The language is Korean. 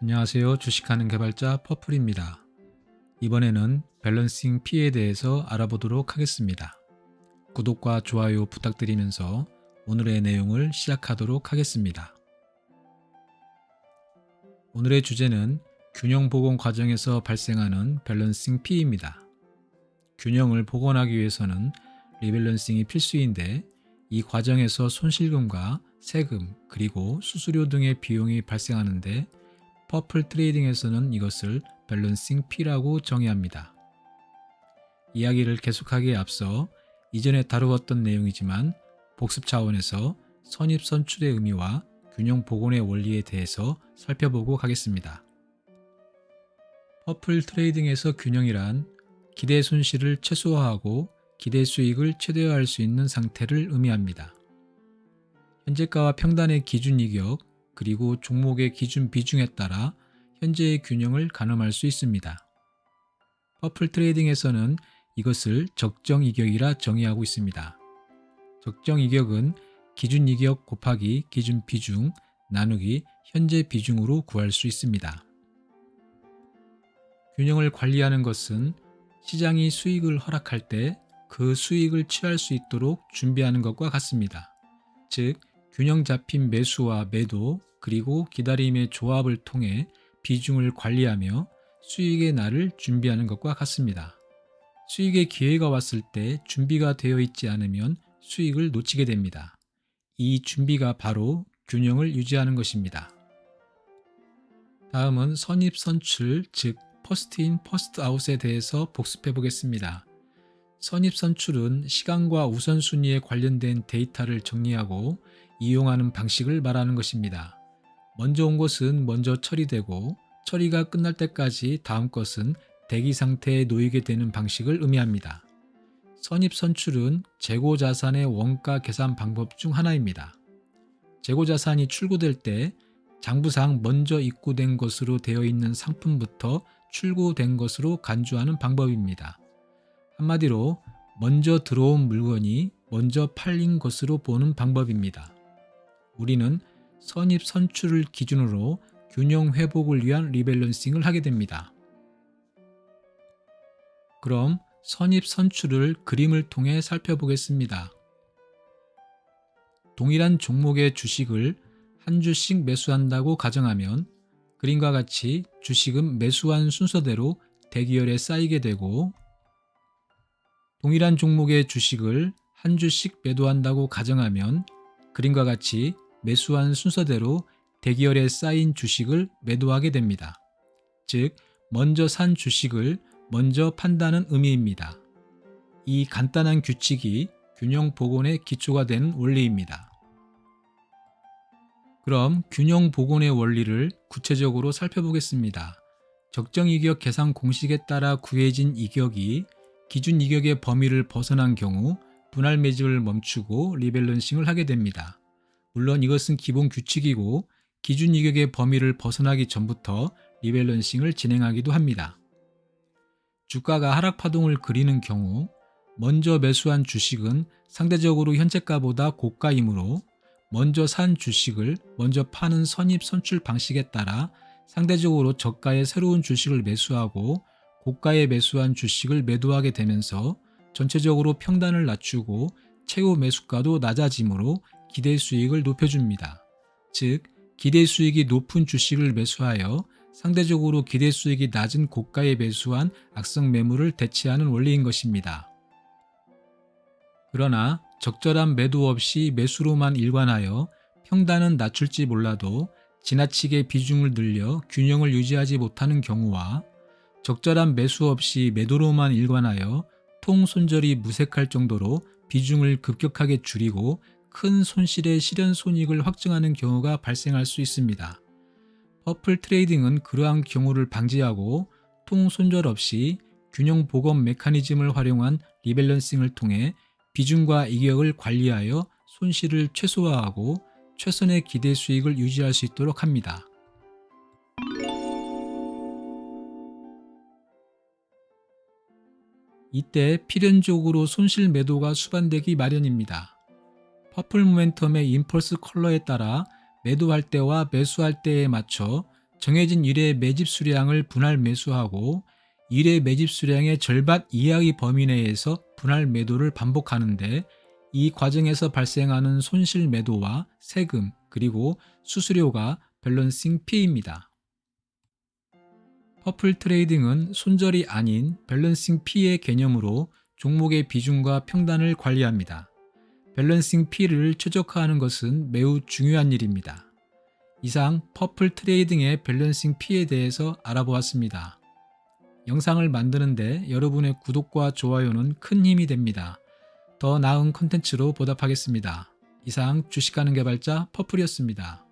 안녕하세요. 주식하는 개발자 퍼플입니다. 이번에는 밸런싱 P에 대해서 알아보도록 하겠습니다. 구독과 좋아요 부탁드리면서 오늘의 내용을 시작하도록 하겠습니다. 오늘의 주제는 균형 복원 과정에서 발생하는 밸런싱 P입니다. 균형을 복원하기 위해서는 리밸런싱이 필수인데 이 과정에서 손실금과 세금 그리고 수수료 등의 비용이 발생하는데 퍼플 트레이딩에서는 이것을 밸런싱 P라고 정의합니다. 이야기를 계속하기에 앞서 이전에 다루었던 내용이지만 복습 차원에서 선입선출의 의미와 균형 복원의 원리에 대해서 살펴보고 가겠습니다. 퍼플 트레이딩에서 균형이란 기대 손실을 최소화하고 기대 수익을 최대화할 수 있는 상태를 의미합니다. 현재가와 평단의 기준 이격 그리고 종목의 기준 비중에 따라 현재의 균형을 가늠할 수 있습니다. 퍼플 트레이딩에서는 이것을 적정 이격이라 정의하고 있습니다. 적정 이격은 기준 이격 곱하기 기준 비중 나누기 현재 비중으로 구할 수 있습니다. 균형을 관리하는 것은 시장이 수익을 허락할 때 그 수익을 취할 수 있도록 준비하는 것과 같습니다. 즉, 균형 잡힌 매수와 매도 그리고 기다림의 조합을 통해 비중을 관리하며 수익의 날을 준비하는 것과 같습니다. 수익의 기회가 왔을 때 준비가 되어 있지 않으면 수익을 놓치게 됩니다. 이 준비가 바로 균형을 유지하는 것입니다. 다음은 선입선출, 즉 퍼스트 인, 퍼스트 아웃에 대해서 복습해 보겠습니다. 선입선출은 시간과 우선순위에 관련된 데이터를 정리하고 이용하는 방식을 말하는 것입니다. 먼저 온 것은 먼저 처리되고 처리가 끝날 때까지 다음 것은 대기 상태에 놓이게 되는 방식을 의미합니다. 선입선출은 재고자산의 원가 계산 방법 중 하나입니다. 재고자산이 출고될 때 장부상 먼저 입고된 것으로 되어 있는 상품부터 출고된 것으로 간주하는 방법입니다. 한마디로 먼저 들어온 물건이 먼저 팔린 것으로 보는 방법입니다. 우리는 선입선출을 기준으로 균형 회복을 위한 리밸런싱을 하게 됩니다. 그럼 선입선출을 그림을 통해 살펴보겠습니다. 동일한 종목의 주식을 한 주씩 매수한다고 가정하면 그림과 같이 주식은 매수한 순서대로 대기열에 쌓이게 되고 동일한 종목의 주식을 한 주씩 매도한다고 가정하면 그림과 같이 매수한 순서대로 대기열에 쌓인 주식을 매도하게 됩니다. 즉, 먼저 산 주식을 먼저 판다는 의미입니다. 이 간단한 규칙이 균형 복원의 기초가 되는 원리입니다. 그럼 균형 복원의 원리를 구체적으로 살펴보겠습니다. 적정 이격 계산 공식에 따라 구해진 이격이 기준 이격의 범위를 벗어난 경우 분할 매집을 멈추고 리밸런싱을 하게 됩니다. 물론 이것은 기본 규칙이고 기준 이격의 범위를 벗어나기 전부터 리밸런싱을 진행하기도 합니다. 주가가 하락 파동을 그리는 경우 먼저 매수한 주식은 상대적으로 현재가보다 고가이므로 먼저 산 주식을 먼저 파는 선입선출 방식에 따라 상대적으로 저가의 새로운 주식을 매수하고 고가에 매수한 주식을 매도하게 되면서 전체적으로 평단을 낮추고 최후 매수가도 낮아지므로 기대 수익을 높여줍니다. 즉, 기대 수익이 높은 주식을 매수하여 상대적으로 기대 수익이 낮은 고가에 매수한 악성 매물을 대체하는 원리인 것입니다. 그러나 적절한 매도 없이 매수로만 일관하여 평단은 낮출지 몰라도 지나치게 비중을 늘려 균형을 유지하지 못하는 경우와 적절한 매수 없이 매도로만 일관하여 통 손절이 무색할 정도로 비중을 급격하게 줄이고 큰 손실의 실현 손익을 확증하는 경우가 발생할 수 있습니다. 퍼플 트레이딩은 그러한 경우를 방지하고 통 손절 없이 균형 복원 메커니즘을 활용한 리밸런싱을 통해 비중과 이격을 관리하여 손실을 최소화하고 최선의 기대 수익을 유지할 수 있도록 합니다. 이때 필연적으로 손실 매도가 수반되기 마련입니다. 퍼플 모멘텀의 임펄스 컬러에 따라 매도할 때와 매수할 때에 맞춰 정해진 일의 매집 수량을 분할 매수하고 일의 매집 수량의 절반 이하의 범위 내에서 분할 매도를 반복하는데 이 과정에서 발생하는 손실 매도와 세금 그리고 수수료가 밸런싱 P입니다. 퍼플 트레이딩은 손절이 아닌 밸런싱 P의 개념으로 종목의 비중과 평단을 관리합니다. 밸런싱 P를 최적화하는 것은 매우 중요한 일입니다. 이상 퍼플 트레이딩의 밸런싱 P에 대해서 알아보았습니다. 영상을 만드는데 여러분의 구독과 좋아요는 큰 힘이 됩니다. 더 나은 컨텐츠로 보답하겠습니다. 이상 주식하는 개발자 퍼플이었습니다.